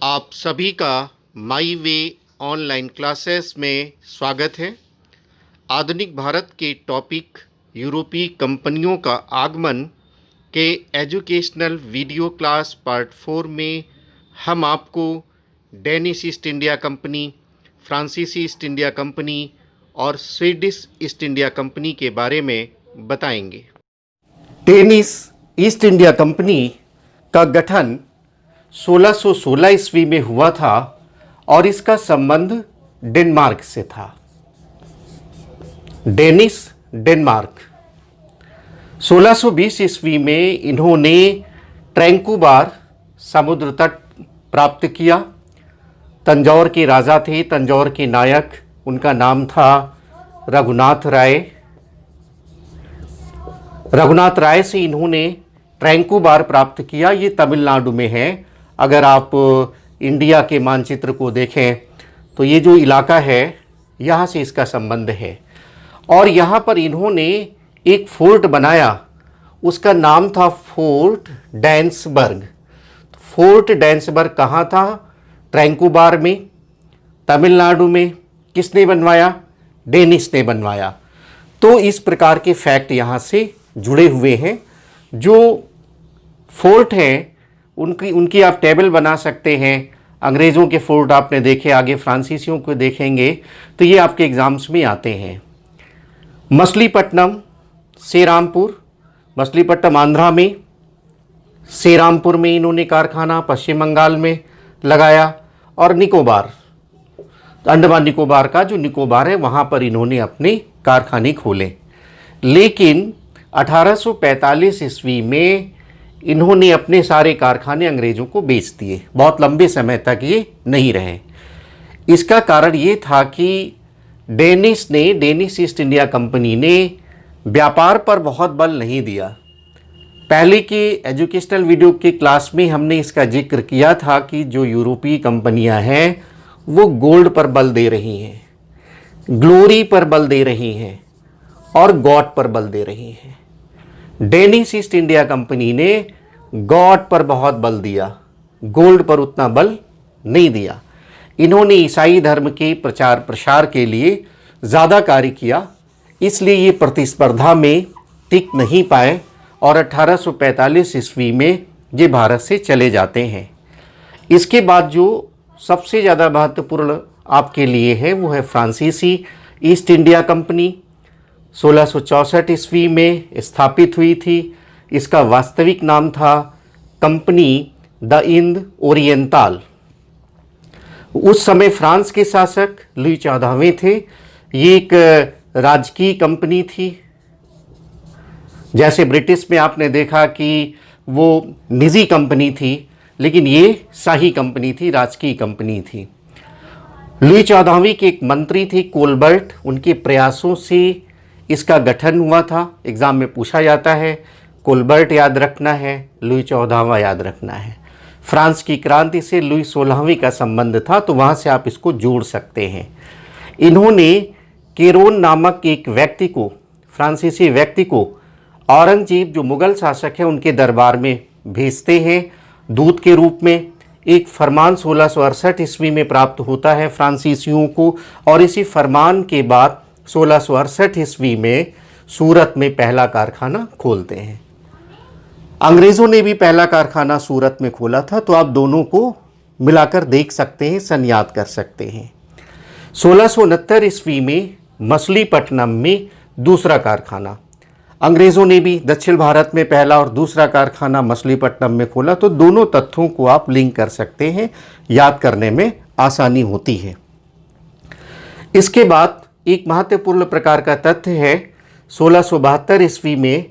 आप सभी का माई वे ऑनलाइन क्लासेस में स्वागत है। आधुनिक भारत के टॉपिक यूरोपीय कंपनियों का आगमन के एजुकेशनल वीडियो क्लास पार्ट 4 में हम आपको डेनिश ईस्ट इंडिया कंपनी, फ्रांसीसी ईस्ट इंडिया कंपनी और स्वीडिश ईस्ट इंडिया कंपनी के बारे में बताएंगे। डेनिश ईस्ट इंडिया कंपनी का गठन 1616 ईस्वी में हुआ था और इसका संबंध डेनमार्क से था। डेनिश डेनमार्क 1620 ईस्वी में इन्होंने ट्रैंकुबार समुद्र तट प्राप्त किया। तंजौर के राजा थे, तंजौर के नायक, उनका नाम था रघुनाथ राय। रघुनाथ राय से इन्होंने ट्रैंकुबार प्राप्त किया। ये तमिलनाडु में है। अगर आप इंडिया के मानचित्र को देखें तो ये जो इलाका है यहाँ से इसका संबंध है। और यहाँ पर इन्होंने एक फोर्ट बनाया, उसका नाम था फोर्ट डैन्सबर्ग। फोर्ट डैन्सबर्ग कहाँ था? ट्रैंकुबार में, तमिलनाडु में। किसने बनवाया? डेनिश ने बनवाया। तो इस प्रकार के फैक्ट यहाँ से जुड़े हुए हैं। जो फोर्ट हैं उनकी आप टेबल बना सकते हैं। अंग्रेज़ों के फोर्ट आपने देखे, आगे फ्रांसीसियों को देखेंगे तो ये आपके एग्ज़ाम्स में आते हैं। मछलीपट्टनम, श्रीरामपुर, मछलीपट्टनम आंध्रा में, श्रीरामपुर में इन्होंने कारखाना पश्चिम बंगाल में लगाया। और निकोबार, अंडमान निकोबार का जो निकोबार है वहाँ पर इन्होंने अपने कारखाने खोले। लेकिन 1845 ईस्वी में इन्होंने अपने सारे कारखाने अंग्रेज़ों को बेच दिए। बहुत लंबे समय तक ये नहीं रहे। इसका कारण ये था कि डेनिश ईस्ट इंडिया कंपनी ने व्यापार पर बहुत बल नहीं दिया। पहले के एजुकेशनल वीडियो के क्लास में हमने इसका जिक्र किया था कि जो यूरोपीय कंपनियां हैं वो गोल्ड पर बल दे रही हैं, ग्लोरी पर बल दे रही हैं और गॉड पर बल दे रही हैं। डेनिश ईस्ट इंडिया कंपनी ने गॉड पर बहुत बल दिया, गोल्ड पर उतना बल नहीं दिया। इन्होंने ईसाई धर्म के प्रचार प्रसार के लिए ज़्यादा कार्य किया, इसलिए ये प्रतिस्पर्धा में टिक नहीं पाए और 1845 ईस्वी में ये भारत से चले जाते हैं। इसके बाद जो सबसे ज़्यादा महत्वपूर्ण आपके लिए है वो है फ्रांसीसी ईस्ट इंडिया कंपनी। 1664 ईस्वी में स्थापित हुई थी। इसका वास्तविक नाम था कंपनी द इंद ओरिएंटाल। उस समय फ्रांस के शासक लुई 14वें थे। ये एक राजकीय कंपनी थी। जैसे ब्रिटिश में आपने देखा कि वो निजी कंपनी थी, लेकिन ये शाही कंपनी थी, राजकीय कंपनी थी। लुई 14वें के एक मंत्री थे कोलबर्ट, उनके प्रयासों से इसका गठन हुआ था। एग्ज़ाम में पूछा जाता है, कोलबर्ट याद रखना है, लुई 14वां याद रखना है। फ्रांस की क्रांति से लुई 16वें का संबंध था, तो वहाँ से आप इसको जोड़ सकते हैं। इन्होंने केरोन नामक एक व्यक्ति को, फ्रांसीसी व्यक्ति को, औरंगजेब जो मुग़ल शासक है उनके दरबार में भेजते हैं दूत के रूप में। एक फरमान 1668 ईस्वी में प्राप्त होता है फ्रांसीसियों को, और इसी फरमान के बाद 1668 ईस्वी में सूरत में पहला कारखाना खोलते हैं। अंग्रेज़ों ने भी पहला कारखाना सूरत में खोला था, तो आप दोनों को मिलाकर देख सकते हैं, सन याद कर सकते हैं। 1669 ईस्वी में मछलीपट्टनम में दूसरा कारखाना, अंग्रेज़ों ने भी दक्षिण भारत में पहला और दूसरा कारखाना मछलीपट्टनम में खोला। तो दोनों तथ्यों को आप लिंक कर सकते हैं, याद करने में आसानी होती है। इसके बाद एक महत्वपूर्ण प्रकार का तथ्य है, 1672 ईस्वी में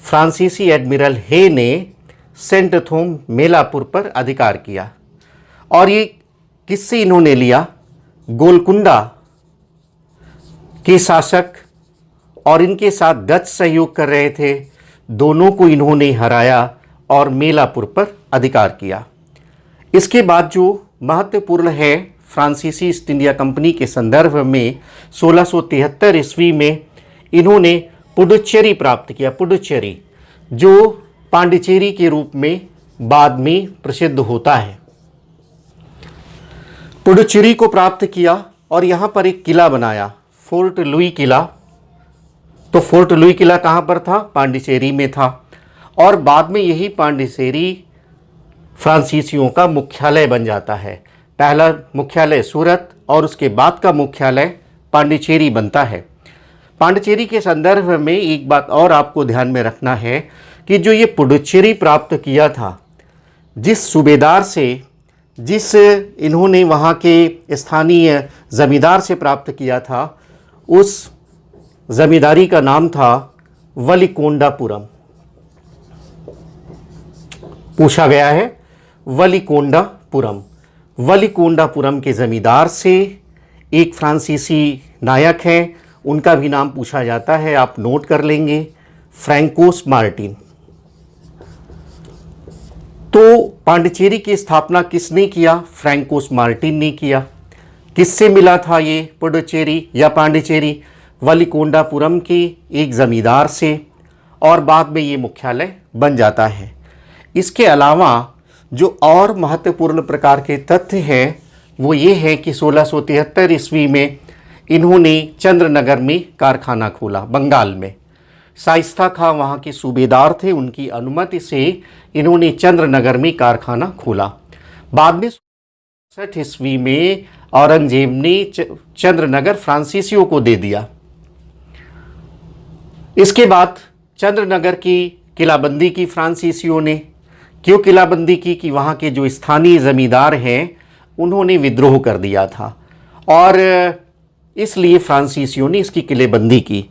फ्रांसीसी एडमिरल हे ने सेंट थोम मेलापुर पर अधिकार किया। और ये किससे इन्होंने लिया? गोलकुंडा के शासक और इनके साथ डच सहयोग कर रहे थे, दोनों को इन्होंने हराया और मेलापुर पर अधिकार किया। इसके बाद जो महत्वपूर्ण है फ्रांसीसी ईस्ट इंडिया कंपनी के संदर्भ में, 1673 ईस्वी में इन्होंने पुडुचेरी प्राप्त किया। पुडुचेरी जो पांडिचेरी के रूप में बाद में प्रसिद्ध होता है। पुडुचेरी को प्राप्त किया और यहाँ पर एक किला बनाया, फोर्ट लुई किला। तो फोर्ट लुई किला कहाँ पर था? पांडिचेरी में था। और बाद में यही पांडिचेरी फ्रांसीसियों का मुख्यालय बन जाता है। पहला मुख्यालय सूरत और उसके बाद का मुख्यालय पांडिचेरी बनता है। पांडिचेरी के संदर्भ में एक बात और आपको ध्यान में रखना है कि जो ये पुडुचेरी प्राप्त किया था, जिस सूबेदार से, जिस इन्होंने वहाँ के स्थानीय ज़मींदार से प्राप्त किया था, उस ज़मींदारी का नाम था वलिकोंडापुरम। पूछा गया है वलिकोंडापुरम। वलिकोंडापुरम के ज़मींदार से एक फ्रांसीसी नायक हैं, उनका भी नाम पूछा जाता है, आप नोट कर लेंगे, फ्रैंकोस मार्टिन। तो पांडिचेरी की स्थापना किसने किया? फ्रैंकोस मार्टिन ने किया। किससे मिला था ये पुडुचेरी या पांडिचेरी? वलिकोंडापुरम के एक ज़मींदार से, और बाद में ये मुख्यालय बन जाता है। इसके अलावा जो और महत्वपूर्ण प्रकार के तथ्य हैं वो ये है कि 1673 ईस्वी में इन्होंने चंद्रनगर में कारखाना खोला, बंगाल में। शाइस्ता खां वहाँ के सूबेदार थे, उनकी अनुमति से इन्होंने चंद्रनगर में कारखाना खोला। बाद में 67 ईस्वी में औरंगजेब ने चंद्रनगर फ्रांसीसियों को दे दिया। इसके बाद चंद्रनगर की किलाबंदी की फ्रांसीसियों ने। क्यों किलाबंदी की? कि वहाँ के जो स्थानीय ज़मींदार हैं उन्होंने विद्रोह कर दिया था और इसलिए फ्रांसीसियों ने इसकी किलेबंदी की,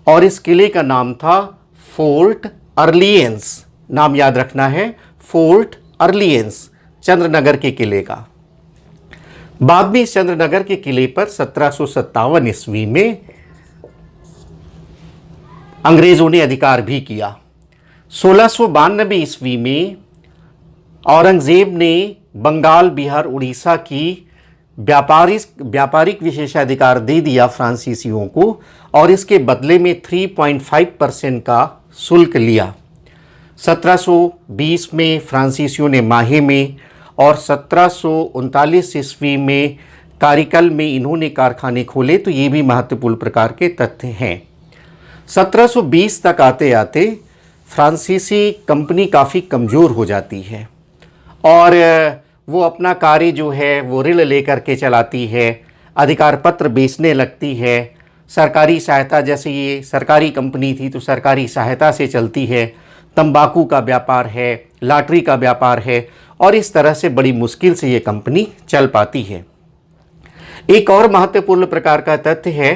और इस किले का नाम था फोर्ट अर्लियंस। नाम याद रखना है, फोर्ट अर्लियंस, चंद्रनगर के किले का। बाद में इस चंद्रनगर के किले पर 1757 ईस्वी में अंग्रेज़ों ने अधिकार भी किया। 1692 ईस्वी में औरंगजेब ने बंगाल, बिहार, उड़ीसा की व्यापारिक विशेषाधिकार दे दिया फ्रांसीसियों को, और इसके बदले में 3.5% का शुल्क लिया। 1720 में फ्रांसीसियों ने माहे में और 1739 ईस्वी में कारिकल में इन्होंने कारखाने खोले। तो ये भी महत्वपूर्ण प्रकार के तथ्य हैं। 1720 तक आते आते फ्रांसीसी कंपनी काफ़ी कमज़ोर हो जाती है और वो अपना कार्य जो है वो ऋण लेकर के चलाती है, अधिकार पत्र बेचने लगती है, सरकारी सहायता, जैसे ये सरकारी कंपनी थी तो सरकारी सहायता से चलती है, तंबाकू का व्यापार है, लॉटरी का व्यापार है, और इस तरह से बड़ी मुश्किल से ये कंपनी चल पाती है। एक और महत्वपूर्ण प्रकार का तथ्य है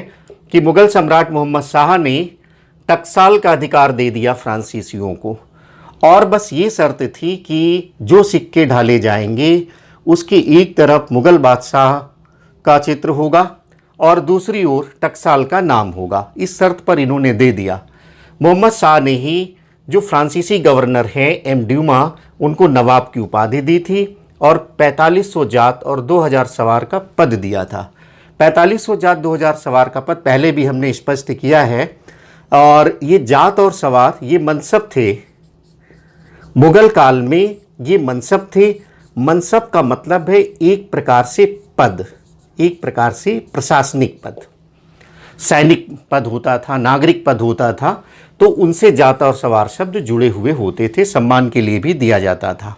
कि मुग़ल सम्राट मोहम्मद शाह ने टकसाल का अधिकार दे दिया फ्रांसीसियों को, और बस ये शर्त थी कि जो सिक्के ढाले जाएंगे उसकी एक तरफ मुग़ल बादशाह का चित्र होगा और दूसरी ओर टकसाल का नाम होगा। इस शर्त पर इन्होंने दे दिया। मोहम्मद शाह ने ही जो फ्रांसीसी गवर्नर हैं एम ड्यूमा, उनको नवाब की उपाधि दी थी और 4500 जात और 2000 सवार का पद दिया था। 4500 जात 2000 सवार का पद पहले भी हमने स्पष्ट किया है, और ये जात और सवार ये मनसब थे। मुग़ल काल में ये मनसब थे। मनसब का मतलब है एक प्रकार से पद, एक प्रकार से प्रशासनिक पद। सैनिक पद होता था, नागरिक पद होता था, तो उनसे जात और सवार शब्द जुड़े हुए होते थे, सम्मान के लिए भी दिया जाता था।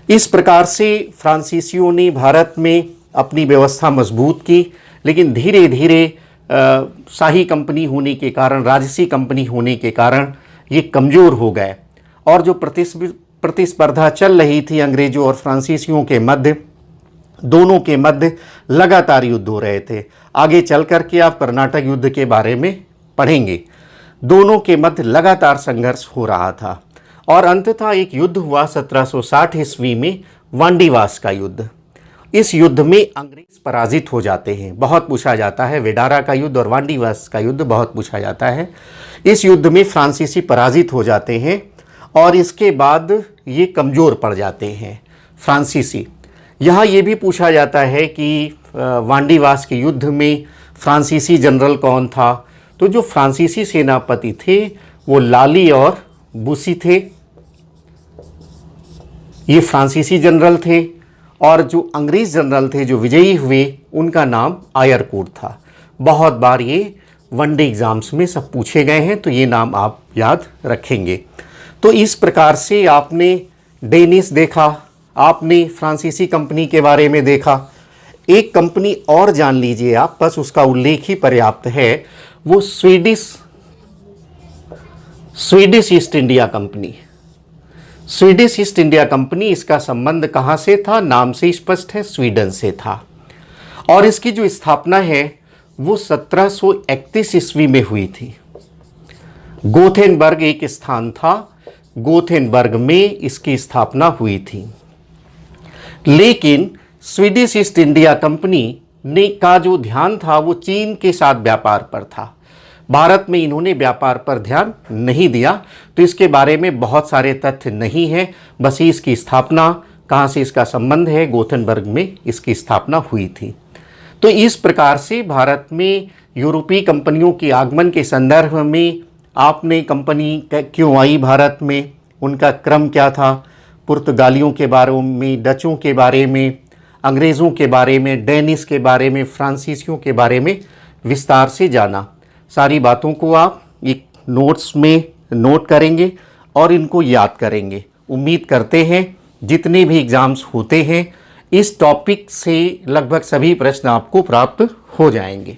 इस प्रकार से फ्रांसीसियों ने भारत में अपनी व्यवस्था मजबूत की, लेकिन धीरे धीरे शाही कंपनी होने के कारण, राजसी कंपनी होने के कारण ये कमज़ोर हो गए, और जो प्रतिस्पर्धा चल रही थी अंग्रेज़ों और फ्रांसीसियों के मध्य, दोनों के मध्य लगातार युद्ध हो रहे थे। आगे चल कर के आप कर्नाटक युद्ध के बारे में पढ़ेंगे। दोनों के मध्य लगातार संघर्ष हो रहा था, और अंततः एक युद्ध हुआ 1760 ईस्वी में, वांडीवास का युद्ध। इस युद्ध में अंग्रेज पराजित हो जाते हैं। बहुत पूछा जाता है, वेडारा का युद्ध और वांडीवास का युद्ध बहुत पूछा जाता है। इस युद्ध में फ्रांसीसी पराजित हो जाते हैं और इसके बाद ये कमज़ोर पड़ जाते हैं फ्रांसीसी। यहाँ ये भी पूछा जाता है कि वांडीवास के युद्ध में फ्रांसीसी जनरल कौन था? तो जो फ्रांसीसी सेनापति थे वो लाली और बुसी थे। ये फ्रांसीसी जनरल थे, और जो अंग्रेज जनरल थे जो विजयी हुए उनका नाम आयरकूट था। बहुत बार ये वनडे एग्ज़ाम्स में सब पूछे गए हैं, तो ये नाम आप याद रखेंगे। तो इस प्रकार से आपने डेनिस देखा, आपने फ्रांसीसी कंपनी के बारे में देखा। एक कंपनी और जान लीजिए आप, बस उसका उल्लेख ही पर्याप्त है, वो Swedish east India company. Swedish east India company, इसका संबंध कहाँ से था? नाम से स्पष्ट है, स्वीडन से था। और इसकी जो स्थापना है वो 1731 ईस्वी में हुई थी। गोथेनबर्ग एक स्थान था, गोथेनबर्ग में इसकी स्थापना हुई थी। लेकिन स्वीडिश ईस्ट इंडिया कंपनी ने का जो ध्यान था वो चीन के साथ व्यापार पर था। भारत में इन्होंने व्यापार पर ध्यान नहीं दिया, तो इसके बारे में बहुत सारे तथ्य नहीं है। बस इसकी स्थापना कहाँ से, इसका संबंध है, गोथेनबर्ग में इसकी स्थापना हुई थी। तो इस प्रकार से भारत में यूरोपीय कंपनियों के आगमन के संदर्भ में आपने कंपनी क्यों आई भारत में, उनका क्रम क्या था, पुर्तगालियों के बारे में, डचों के बारे में, अंग्रेज़ों के बारे में, डेनिस के बारे में, फ्रांसीसियों के बारे में विस्तार से जाना। सारी बातों को आप एक नोट्स में नोट करेंगे और इनको याद करेंगे। उम्मीद करते हैं जितने भी एग्ज़ाम्स होते हैं इस टॉपिक से लगभग सभी प्रश्न आपको प्राप्त हो जाएंगे।